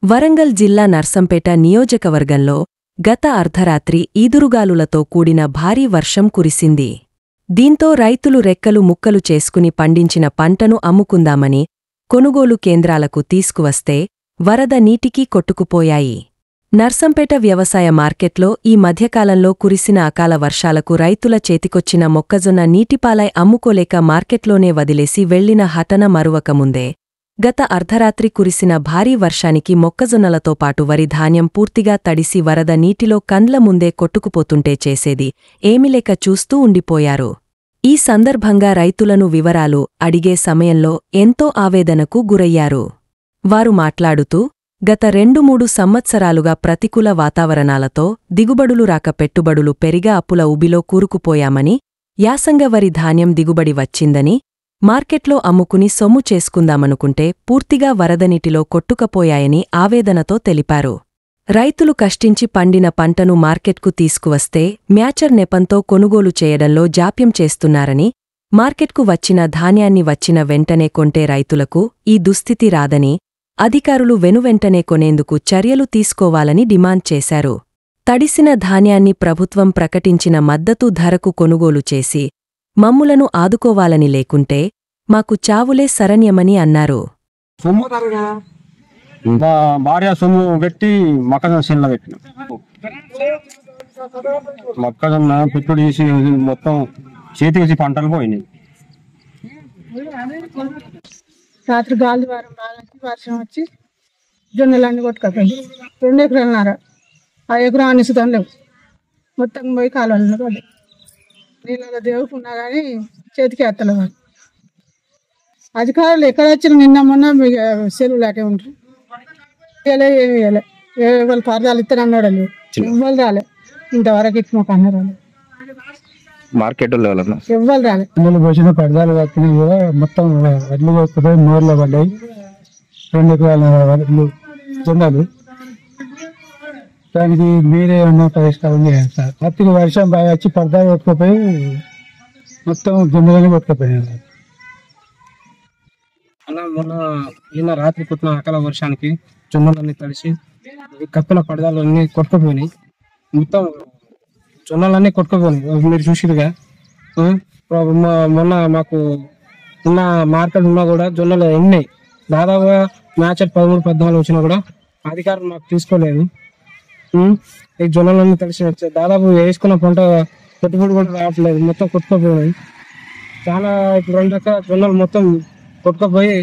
వరంగల్ జిల్లా నర్సంపేట నియోజకవర్గంలో గత అర్ధరాత్రి ఈదురుగాలులతో కూడిన భారీ వర్షం కురిసింది. దీంతో రైతులు రెక్కలు ముక్కలు చేసుకుని పండించిన పంటను అమ్ముకుందామని కొనుగోలు కేంద్రాలకు తీసుకువస్తే వరద నీటికి కొట్టుకుపోయాయి. నర్సంపేట వ్యవసాయ మార్కెట్లో ఈ మధ్యకాలంలో కురిసిన అకాల వర్షాలకు రైతుల చేతికొచ్చిన మొక్కజొన్న నీటిపాలై అమ్ముకోలేక మార్కెట్లోనే వదిలేసి వెళ్లిన హటన మరువకముందే గత అర్ధరాత్రి కురిసిన భారీ వర్షానికి మొక్కజొన్నలతో పాటు వరి ధాన్యం పూర్తిగా తడిసి వరద నీటిలో కండ్ల ముందే కొట్టుకుపోతుంటే చేసేది ఏమిలేక చూస్తూ ఉండిపోయారు. ఈ సందర్భంగా రైతులను వివరాలు అడిగే సమయంలో ఎంతో ఆవేదనకు గురయ్యారు. వారు మాట్లాడుతూ గత 2-3 సంవత్సరాలుగా ప్రతికూల వాతావరణాలతో దిగుబడులు రాక పెట్టుబడులు పెరిగా అప్పుల ఉబిలో కూరుకుపోయామని, యాసంగ వరి ధాన్యం దిగుబడి వచ్చిందని, మార్కెట్లో అమ్ముకుని సొమ్ము చేసుకుందామనుకుంటే పూర్తిగా వరదనీటిలో కొట్టుకపోయాయని ఆవేదనతో తెలిపారు. రైతులు కష్టించి పండిన పంటను మార్కెట్కు తీసుకువస్తే మ్యాచర్ నెపంతో కొనుగోలు చేయడంలో జాప్యం చేస్తున్నారని, మార్కెట్కు వచ్చిన ధాన్యాన్ని వచ్చిన వెంటనే కొంటే రైతులకు ఈ దుస్థితి రాదని, అధికారులు వెనువెంటనే కొనేందుకు చర్యలు తీసుకోవాలని డిమాండ్ చేశారు. తడిసిన ధాన్యాన్ని ప్రభుత్వం ప్రకటించిన మద్దతు ధరకు కొనుగోలు చేసి మమ్ములను ఆదుకోవాలని, లేకుంటే మాకు చావులే శరణ్యమని అన్నారు. మొక్కజొన్న పెట్టుడు చేసి మొత్తం చేతికి పంటలు పోయినాయి. రాత్రి గాలి వారం బాగా వర్షం వచ్చి జొన్నలన్నీ కొట్టుకపోయింది. 2 ఎకరాలున్నర, ఆ ఎకరం అనిసుతం లేవు, మొత్తం పోయి కాలువలను పడ్డాయి. నీళ్ళ దేవుకున్నా కానీ చేతికి ఎత్తలేవు. అధికారులు ఎక్కడ వచ్చిన నిన్న మొన్న సెలవులు అటే ఉంటారు. ఏమి వేయలే, వాళ్ళు పరదాలు ఇస్తానన్నాడు లేదు, ఎవ్వరు రాలే ఇంతవరకు. ఇచ్చిన ఒక అన్నారు మార్కెట్ ఎవ్వరు రాలే. పోసిన పరదాలు కట్టినవి కూడా మొత్తం వడ్లు కొట్టుకుపోయి మోర్లో పడ్డాయి. 2 ఎకరాల వడ్లు జొన్నలు. దానికి మీరే ఏమన్నా పరిష్కారం చేయండి సార్. అతికి వర్షం బాగా వచ్చి పరదాలు కొట్టుకుపోయి మొత్తం జొన్నలని కొట్టుకుపోయినాయి. అలా నిన్న రాత్రి పుట్టిన అకాల వర్షానికి జొన్నలన్నీ తడిసి కప్పిన పడదాలు అన్నీ కొట్టుకుపోయినాయి. మొత్తం జొన్నలన్నీ కొట్టుకుపోయినాయి. మీరు చూసిరుగా. మొన్న మాకు ఉన్న మార్కెట్ ఉన్నా కూడా జొన్నలు ఎన్నాయి. దాదాపుగా మ్యాచ్ 13-14 వచ్చినా కూడా అధికారులు మాకు తీసుకోలేదు. ఈ జొన్నలన్నీ తడిసి వచ్చాయి. దాదాపు వేసుకున్న పంట పెట్టుబడి కూడా రావట్లేదు, మొత్తం కొట్టుకుపోయినాయి. చాలా 2 రకాల జొన్నలు మొత్తం కొట్టుకుపోయి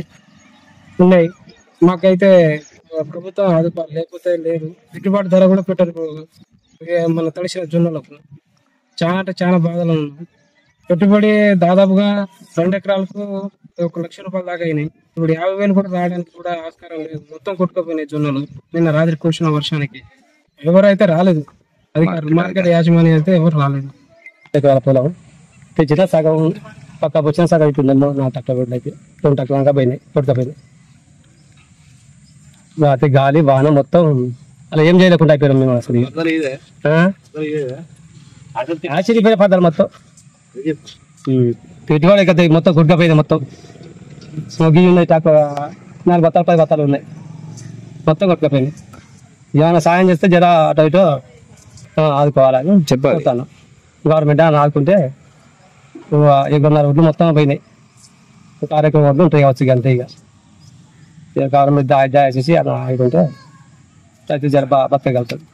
ఉన్నాయి. మాకైతే ప్రభుత్వం ఆదుకోవాలి, లేకపోతే లేదు. గిట్టుబాటు ధర కూడా పెట్టరు మన తడిసిన జొన్నలకు. చాలా అంటే చాలా బాధలు ఉన్నాయి. పెట్టుబడి దాదాపుగా 2 ఎకరాలకు 1 లక్ష రూపాయల దాకా అయినాయి. ఇప్పుడు 50,000 కూడా రావడానికి కూడా ఆస్కారం లేదు. మొత్తం కొట్టుకుపోయినాయి జొన్నలు నిన్న రాత్రి కురిసిన వర్షానికి. ఎవరైతే రాలేదు, అధికారులు మార్కెట్ యాజమాన్యం అయితే ఎవరు రాలేదు. ఎకరాల పొలం తెచ్చిన సగం పక్క వచ్చిన సగం అయిపోయింది. 4 ట్రాక్టర్లు అయితే 2 ట్రాక్టర్లు పోయినాయి, కొట్టుకపోయినాయి. రాత్రి గాలి వాన మొత్తం అలా ఏం చేయలేకుండా అయిపోయాం మేము. అసలు ఆశ్చర్యపోయిన పదాలు మొత్తం పెట్టుబడి కదా మొత్తం గుడ్డపోయింది. మొత్తం స్మొగ్గి ఉన్నాయి, 4 బత్తాలు 10 బత్తాలు ఉన్నాయి, మొత్తం కొట్టుకపోయినాయి. ఏమైనా సాయం చేస్తే జర అటు ఇటు ఆదుకోవాలని చెప్తాను. గవర్నమెంట్ అని ఆదుకుంటే 1.5 రోడ్లు మొత్తం పోయినాయి. 6 ఎకరాల రోడ్లు ఉంటాయి కావచ్చు. అంతే ఇక గవర్నమెంట్ దయచేసి అలా ఆదుకుంటే రైతు జర బతకగలుగుతాడు.